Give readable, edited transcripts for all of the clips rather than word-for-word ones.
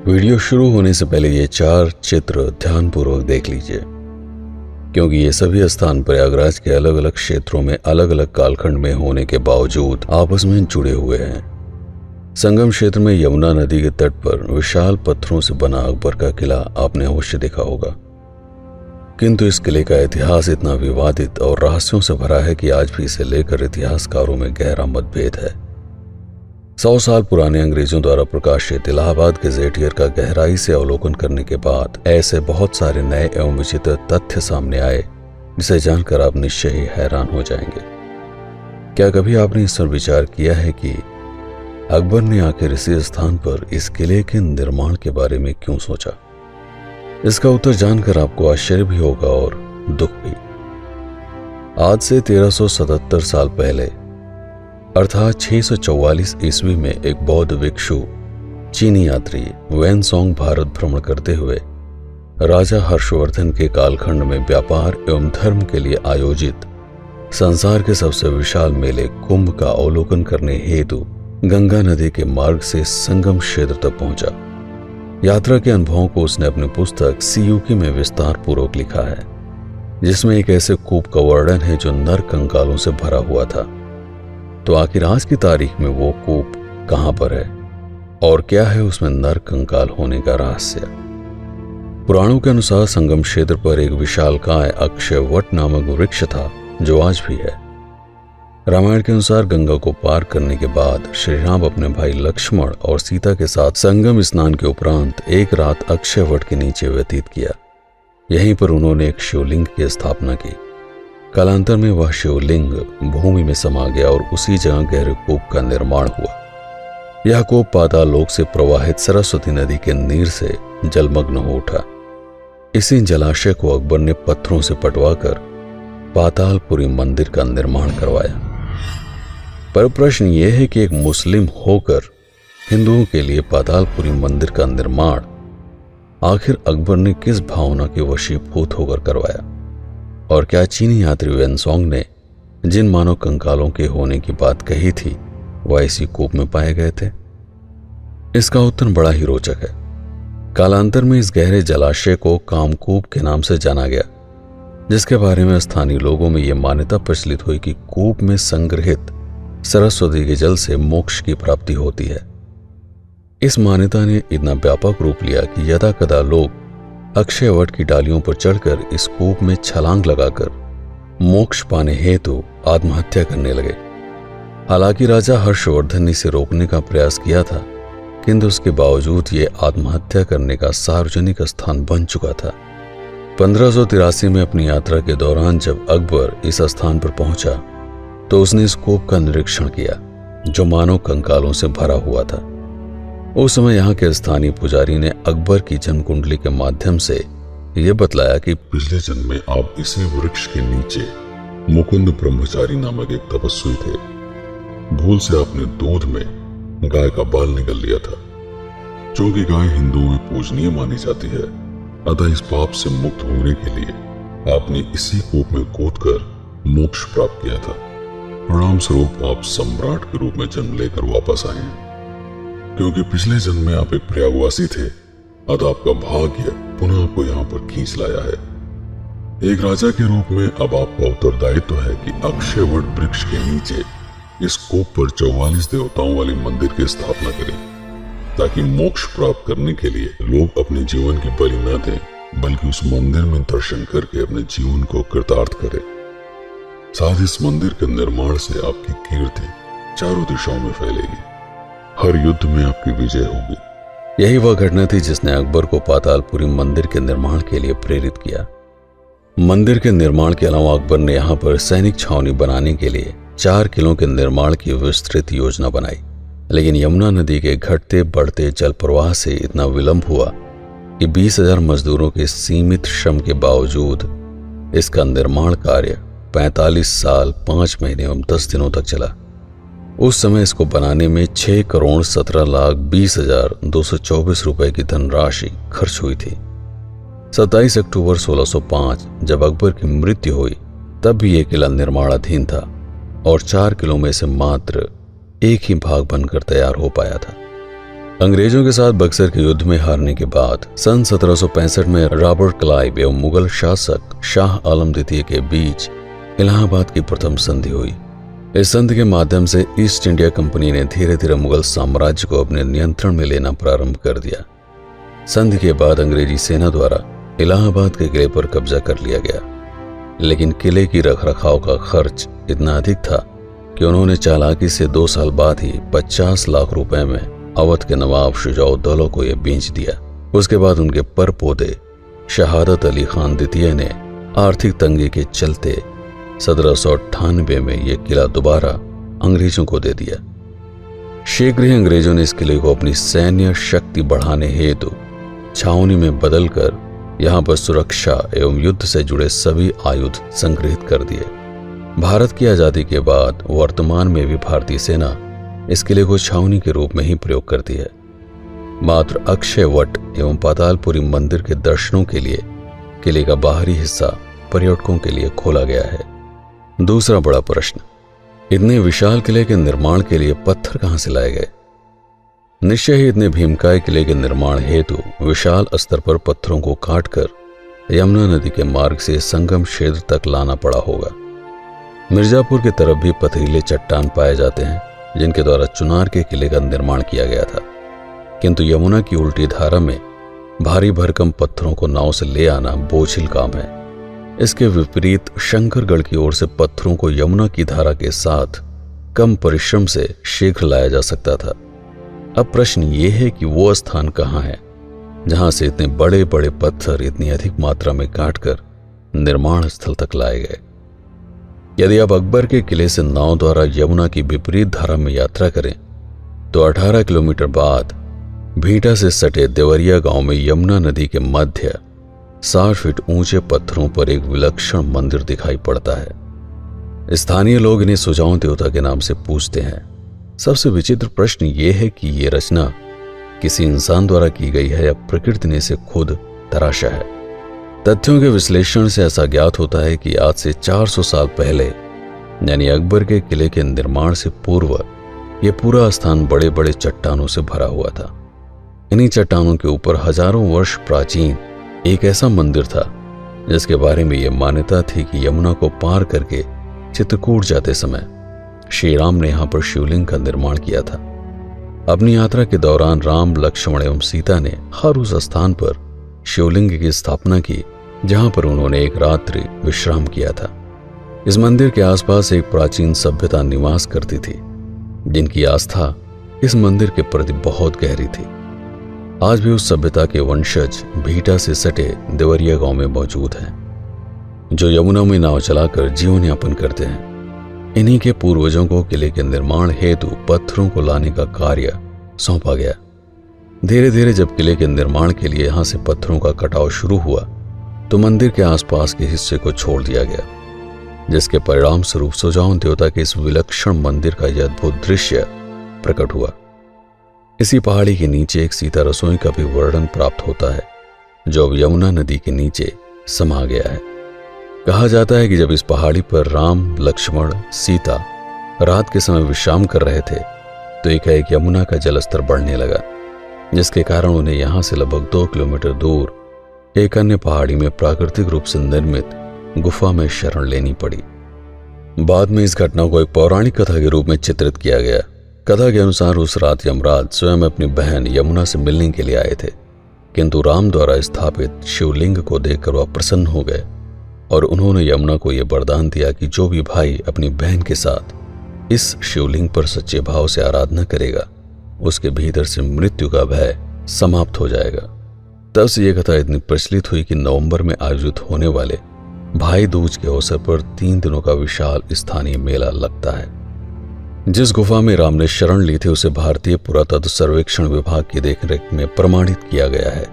Video शुरू होने से पहले ये 4 चित्र ध्यानपूर्वक देख लीजिए, क्योंकि ये सभी स्थान प्रयागराज के अलग अलग क्षेत्रों में अलग अलग कालखंड में होने के बावजूद आपस में जुड़े हुए हैं। संगम क्षेत्र में यमुना नदी के तट पर विशाल पत्थरों से बना अकबर का किला आपने अवश्य देखा होगा, किंतु इस किले का इतिहास इतना विवादित और रहस्यों से भरा है कि आज भी इसे लेकर इतिहासकारों में गहरा मतभेद है। 100 साल पुराने अंग्रेजों द्वारा प्रकाशित इलाहाबाद गेजेटियर का गहराई से अवलोकन करने के बाद ऐसे बहुत सारे नए एवं विचित्र तथ्य सामने आए जिसे जानकर आप निश्चय ही हैरान हो जाएंगे। क्या कभी आपने इस पर विचार किया है कि अकबर ने आखिर इसी स्थान पर इस किले के निर्माण के बारे में क्यों सोचा? इसका उत्तर जानकर आपको आश्चर्य भी होगा और दुख भी। आज से 1377 साल पहले अर्थात 644 ईस्वी में एक बौद्ध भिक्षु चीनी यात्री वैनसोंग भारत भ्रमण करते हुए राजा हर्षवर्धन के कालखंड में व्यापार एवं धर्म के लिए आयोजित संसार के सबसे विशाल मेले कुंभ का अवलोकन करने हेतु गंगा नदी के मार्ग से संगम क्षेत्र तक पहुंचा। यात्रा के अनुभवों को उसने अपनी पुस्तक सीयूकी में विस्तार पूर्वक लिखा है, जिसमें एक ऐसे कूप का वर्णन है जो नर कंकालों से भरा हुआ था। तो आखिर आज की तारीख में वो कूप कहां पर है और क्या है उसमें नर कंकाल होने का रहस्य? पुराणों के अनुसार संगम क्षेत्र पर एक विशालकाय अक्षयवट नामक वृक्ष था जो आज भी है। रामायण के अनुसार गंगा को पार करने के बाद श्री राम अपने भाई लक्ष्मण और सीता के साथ संगम स्नान के उपरांत एक रात अक्षयवट के नीचे व्यतीत किया। यहीं पर उन्होंने एक शिवलिंग की स्थापना की। कालांतर में वह शिवलिंग भूमि में समा गया और उसी जगह गहरे कूप का निर्माण हुआ। यह कूप पाताल लोक से प्रवाहित सरस्वती नदी के नीर से जलमग्न हो उठा। इसी जलाशय को अकबर ने पत्थरों से पटवाकर पातालपुरी मंदिर का निर्माण करवाया। पर प्रश्न यह है कि एक मुस्लिम होकर हिंदुओं के लिए पातालपुरी मंदिर का निर्माण आखिर अकबर ने किस भावना के वशीभूत होकर करवाया? और क्या चीनी यात्री वैनसोंग ने जिन मानव कंकालों के होने की बात कही थी वह इसी कूप में पाए गए थे? इसका उत्तर बड़ा ही रोचक है। कालांतर में इस गहरे जलाशय को कामकूप के नाम से जाना गया, जिसके बारे में स्थानीय लोगों में यह मान्यता प्रचलित हुई कि कूप में संग्रहित सरस्वती के जल से मोक्ष की प्राप्ति होती है। इस मान्यता ने इतना व्यापक रूप लिया कि यदा कदा लोग अक्षयवट की डालियों पर चढ़कर इस कूप में छलांग लगाकर मोक्ष पाने हेतु आत्महत्या करने लगे। हालांकि राजा हर्षवर्धन ने इसे रोकने का प्रयास किया था, किंतु उसके बावजूद ये आत्महत्या करने का सार्वजनिक स्थान बन चुका था। 1583 में अपनी यात्रा के दौरान जब अकबर इस स्थान पर पहुंचा तो उसने इस कूप का निरीक्षण किया जो मानव कंकालों से भरा हुआ था। उस समय यहाँ के स्थानीय पुजारी ने अकबर की जन्म कुंडली के माध्यम से यह बतलाया कि पिछले जन्म में आप इसी वृक्ष के नीचे मुकुंद ब्रह्मचारी नामक एक तपस्वी थे। भूल से आपने दूध में गाय का बाल निकल लिया था, जो कि गाय हिंदुओं में पूजनीय मानी जाती है। अतः इस पाप से मुक्त होने के लिए आपने इसी कूप में कूदकर मोक्ष प्राप्त किया था। परिणाम स्वरूप आप सम्राट के रूप में जन्म लेकर वापस आए हैं। क्योंकि पिछले जन्म में आप एक प्रयागवासी थे, अतः आपका भाग्य पुनः आपको यहाँ पर खींच लाया है। एक राजा के रूप में अब आपका उत्तरदायित्व है कि अक्षयवट वृक्ष के नीचे इस कूप पर 44 देवताओं वाले मंदिर की स्थापना करें, ताकि मोक्ष प्राप्त करने के लिए लोग अपने जीवन की बलि न दें, बल्कि उस मंदिर में दर्शन करके अपने जीवन को कृतार्थ करें। साथ इस मंदिर के निर्माण से आपकी कीर्ति चारों दिशाओं में फैलेगी। हर युद्ध में आपकी विजय होगी। यही वह घटना थी जिसने अकबर को पातालपुरी मंदिर के निर्माण के लिए प्रेरित किया। मंदिर के निर्माण के अलावा अकबर ने यहाँ पर सैनिक छावनी बनाने के लिए 4 किलों के निर्माण की विस्तृत योजना बनाई, लेकिन यमुना नदी के घटते बढ़ते जल प्रवाह से इतना विलंब हुआ कि 20,000 मजदूरों के सीमित श्रम के बावजूद इसका निर्माण कार्य 45 साल 5 महीने एवं 10 दिनों तक चला। उस समय इसको बनाने में 6,17,20,224 रुपए की धनराशि खर्च हुई थी। 27 अक्टूबर 1605 जब अकबर की मृत्यु हुई तब भी यह किला निर्माणाधीन था और 4 किलों में से मात्र एक ही भाग बनकर तैयार हो पाया था। अंग्रेजों के साथ बक्सर के युद्ध में हारने के बाद सन 1765 में रॉबर्ट क्लाइव एवं मुगल शासक शाह आलम द्वितीय के बीच इलाहाबाद की प्रथम संधि हुई। इस संधि के माध्यम से ईस्ट इंडिया कंपनी ने धीरे धीरे मुगल साम्राज्य को अपने नियंत्रण में लेना प्रारंभ कर दिया। संधि के बाद अंग्रेजी सेना द्वारा इलाहाबाद के किले पर कब्जा कर लिया गया, लेकिन किले की रखरखाव का खर्च इतना अधिक था कि उन्होंने चालाकी से 2 साल बाद ही 50 लाख रुपए में अवध के नवाब शुजाउद्दौला को यह बेच दिया। उसके बाद उनके परपोते शहादत अली खान द्वितीय ने आर्थिक तंगी के चलते 1798 में यह किला दोबारा अंग्रेजों को दे दिया। शीघ्र ही अंग्रेजों ने इस किले को अपनी सैन्य शक्ति बढ़ाने हेतु छावनी में बदलकर यहां पर सुरक्षा एवं युद्ध से जुड़े सभी आयुध संग्रहित कर दिए। भारत की आजादी के बाद वर्तमान में भी भारतीय सेना इस किले को छावनी के रूप में ही प्रयोग करती है। मात्र अक्षय वट एवं पातालपुरी मंदिर के दर्शनों के लिए किले का बाहरी हिस्सा पर्यटकों के लिए खोला गया है। दूसरा बड़ा प्रश्न, इतने विशाल किले के निर्माण के लिए पत्थर कहां से लाए गए? निश्चय ही इतने भीमकाय किले के निर्माण हेतु विशाल स्तर पर पत्थरों को काटकर यमुना नदी के मार्ग से संगम क्षेत्र तक लाना पड़ा होगा। मिर्जापुर की तरफ भी पथरीले चट्टान पाए जाते हैं जिनके द्वारा चुनार के किले का निर्माण किया गया था, किंतु यमुना की उल्टी धारा में भारी भरकम पत्थरों को नाव से ले आना बोझिल काम है। इसके विपरीत शंकरगढ़ की ओर से पत्थरों को यमुना की धारा के साथ कम परिश्रम से शीघ्र लाया जा सकता था। अब प्रश्न ये है कि वो स्थान कहाँ है जहां से इतने बड़े बड़े पत्थर इतनी अधिक मात्रा में काटकर निर्माण स्थल तक लाए गए। यदि आप अकबर के किले से नाव द्वारा यमुना की विपरीत धारा में यात्रा करें तो 18 किलोमीटर बाद भीटा से सटे देवरिया गांव में यमुना नदी के मध्य 60 फीट ऊंचे पत्थरों पर एक विलक्षण मंदिर दिखाई पड़ता है। स्थानीय लोग इन्हें सुजाओं देवता के नाम से पूजते हैं। सबसे विचित्र प्रश्न ये है कि ये रचना किसी इंसान द्वारा की गई है या प्रकृति ने इसे खुद तराशा है। तथ्यों के विश्लेषण से ऐसा ज्ञात होता है कि आज से 400 साल पहले यानी अकबर के किले के निर्माण से पूर्व यह पूरा स्थान बड़े बड़े चट्टानों से भरा हुआ था। इन्हीं चट्टानों के ऊपर हजारों वर्ष प्राचीन एक ऐसा मंदिर था जिसके बारे में यह मान्यता थी कि यमुना को पार करके चित्रकूट जाते समय श्री राम ने यहां पर शिवलिंग का निर्माण किया था। अपनी यात्रा के दौरान राम, लक्ष्मण एवं सीता ने हर उस स्थान पर शिवलिंग की स्थापना की जहां पर उन्होंने एक रात्रि विश्राम किया था। इस मंदिर के आसपास एक प्राचीन सभ्यता निवास करती थी जिनकी आस्था इस मंदिर के प्रति बहुत गहरी थी। आज भी उस सभ्यता के वंशज भीटा से सटे देवरिया गांव में मौजूद हैं, जो यमुना में नाव चलाकर जीवन यापन करते हैं। इन्हीं के पूर्वजों को किले के निर्माण हेतु पत्थरों को लाने का कार्य सौंपा गया। धीरे धीरे जब किले के निर्माण के लिए यहां से पत्थरों का कटाव शुरू हुआ तो मंदिर के आसपास के हिस्से को छोड़ दिया गया, जिसके परिणाम स्वरूप सुजाओं देवता के इस विलक्षण मंदिर का यह अद्भुत दृश्य प्रकट हुआ। इसी पहाड़ी के नीचे एक सीता रसोई का भी वर्णन प्राप्त होता है जो अब यमुना नदी के नीचे समा गया है। कहा जाता है कि जब इस पहाड़ी पर राम, लक्ष्मण, सीता रात के समय विश्राम कर रहे थे तो एकाएक यमुना का जलस्तर बढ़ने लगा, जिसके कारण उन्हें यहां से लगभग 2 किलोमीटर दूर एक अन्य पहाड़ी में प्राकृतिक रूप से निर्मित गुफा में शरण लेनी पड़ी। बाद में इस घटना को एक पौराणिक कथा के रूप में चित्रित किया गया। कथा के अनुसार उस रात यमराज स्वयं अपनी बहन यमुना से मिलने के लिए आए थे, किंतु राम द्वारा स्थापित शिवलिंग को देखकर वह प्रसन्न हो गए और उन्होंने यमुना को यह वरदान दिया कि जो भी भाई अपनी बहन के साथ इस शिवलिंग पर सच्चे भाव से आराधना करेगा उसके भीतर से मृत्यु का भय समाप्त हो जाएगा। तब से यह कथा इतनी प्रचलित हुई कि नवंबर में आयोजित होने वाले भाई दूज के अवसर पर 3 दिनों का विशाल स्थानीय मेला लगता है। जिस गुफा में राम ने शरण ली थी उसे भारतीय पुरातत्व सर्वेक्षण विभाग की देखरेख में प्रमाणित किया गया है।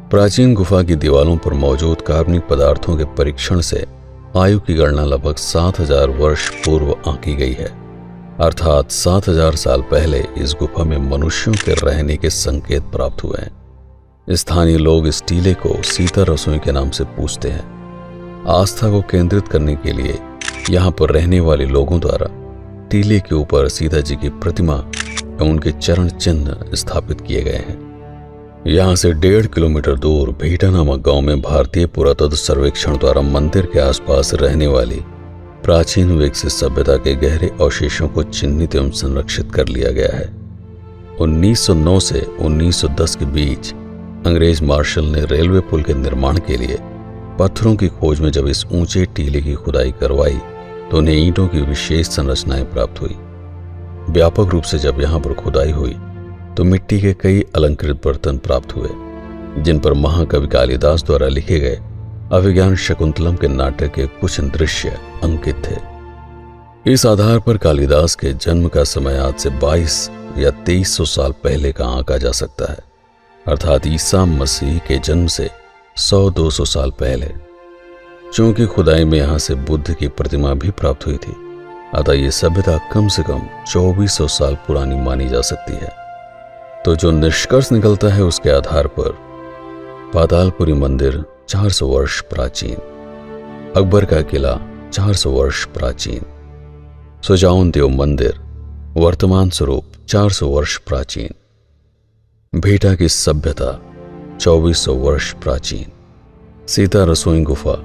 प्राचीन गुफा की दीवारों पर मौजूद कार्बनिक पदार्थों के परीक्षण से आयु की गणना लगभग 7000 वर्ष पूर्व आंकी गई है, अर्थात 7000 साल पहले इस गुफा में मनुष्यों के रहने के संकेत प्राप्त हुए हैं। स्थानीय लोग इस टीले को सीता रसोई के नाम से पूजते हैं। आस्था को केंद्रित करने के लिए यहाँ पर रहने वाले लोगों द्वारा टीले के ऊपर सीता जी की प्रतिमा एवं उनके चरण चिन्ह स्थापित किए गए हैं। यहाँ से 1.5 किलोमीटर दूर भेटा नामक गांव में भारतीय पुरातत्व सर्वेक्षण द्वारा मंदिर के आसपास रहने वाली प्राचीन विकसित सभ्यता के गहरे अवशेषों को चिन्हित एवं संरक्षित कर लिया गया है। 1909 से 1910 के बीच अंग्रेज मार्शल ने रेलवे पुल के निर्माण के लिए पत्थरों की खोज में जब इस ऊंचे टीले की खुदाई करवाई तो उन्हें ईंटों की विशेष संरचनाएं प्राप्त हुई। व्यापक रूप से जब यहां पर खुदाई हुई तो मिट्टी के कई अलंकृत बर्तन प्राप्त हुए, जिन पर महाकवि कालिदास द्वारा लिखे गए अभिज्ञान शकुंतलम के नाटक के कुछ दृश्य अंकित थे। इस आधार पर कालिदास के जन्म का समय आज से 22 या 2300 साल पहले का आंका जा सकता है, अर्थात ईसा मसीह के जन्म से 100-200 साल पहले। चूंकि खुदाई में यहां से बुद्ध की प्रतिमा भी प्राप्त हुई थी, अतः ये सभ्यता कम से कम 2400 साल पुरानी मानी जा सकती है। तो जो निष्कर्ष निकलता है उसके आधार पर पातालपुरी मंदिर 400 वर्ष प्राचीन, अकबर का किला 400 वर्ष प्राचीन, सुजाउन देव मंदिर वर्तमान स्वरूप 400 वर्ष प्राचीन, भेटा की सभ्यता 2400 वर्ष प्राचीन, सीता रसोई गुफा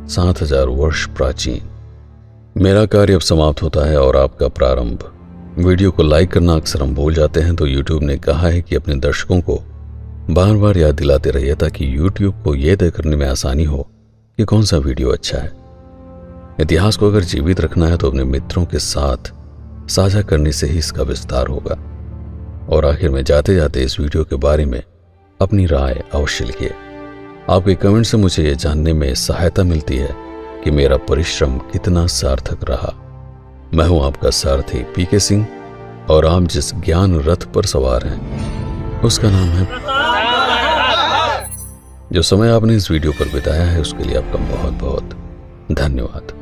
7000 वर्ष प्राचीन। मेरा कार्य अब समाप्त होता है और आपका प्रारंभ। वीडियो को लाइक करना अक्सर हम भूल जाते हैं, तो YouTube ने कहा है कि अपने दर्शकों को बार बार याद दिलाते रहिए ताकि YouTube को यह तय करने में आसानी हो कि कौन सा वीडियो अच्छा है। इतिहास को अगर जीवित रखना है तो अपने मित्रों के साथ साझा करने से ही इसका विस्तार होगा। और आखिर में जाते जाते इस वीडियो के बारे में अपनी राय अवश्य लिखिए। आपके कमेंट से मुझे ये जानने में सहायता मिलती है कि मेरा परिश्रम कितना सार्थक रहा। मैं हूं आपका सारथी पीके सिंह और आप जिस ज्ञान रथ पर सवार हैं उसका नाम है। जो समय आपने इस वीडियो पर बिताया है उसके लिए आपका बहुत बहुत धन्यवाद।